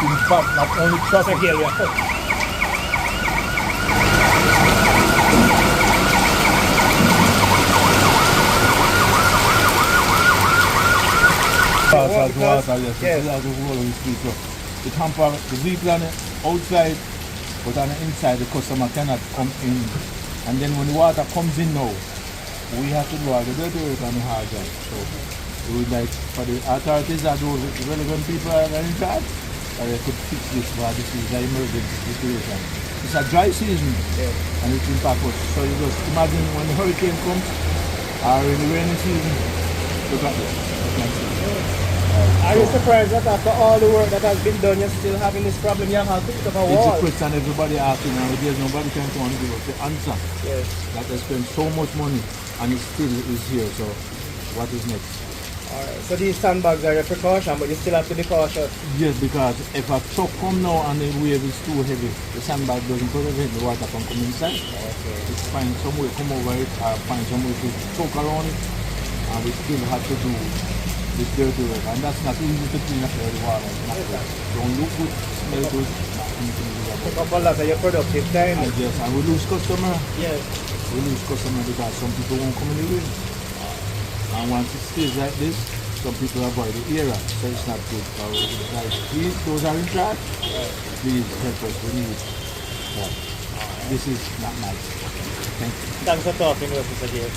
impact not only traffic area. Water, yes. Yes. It hamper the vehicle on the outside, but on the inside the customer cannot come in. And then when the water comes in now, we have to do all the dirty work on the hard job. So we would like for the authorities that those relevant people are in charge, that they could fix this, but this is an emergency situation. It's a dry season, and it's impact us. So you just imagine when the hurricane comes, or in the rainy season, look at this. Are you surprised that after all the work that has been done, you're still having this problem? You have to put up a wall. It's a question everybody asking nowadays. Nobody can come and give us the answer. Yes. That they spend so much money and it still is here. So what is next? Alright, so these sandbags are a precaution, but you still have to be cautious. Yes, because if a truck come now and the wave is too heavy, the sandbag doesn't prevent the water from coming inside. Okay. It's find some way come over it or find some way to choke around it, and we still have to do this dirty work, and that's not easy to clean up the water. Don't look good, smell good, Take up a lot of your productive time. and yes, and we lose customer. Yes. We lose customer because some people won't come in the room. And once it stays like this, some people avoid the area, so it's not good. So like, please, those are in charge, please help us, we need help. This is not nice. Thank you. Thanks for talking with us again.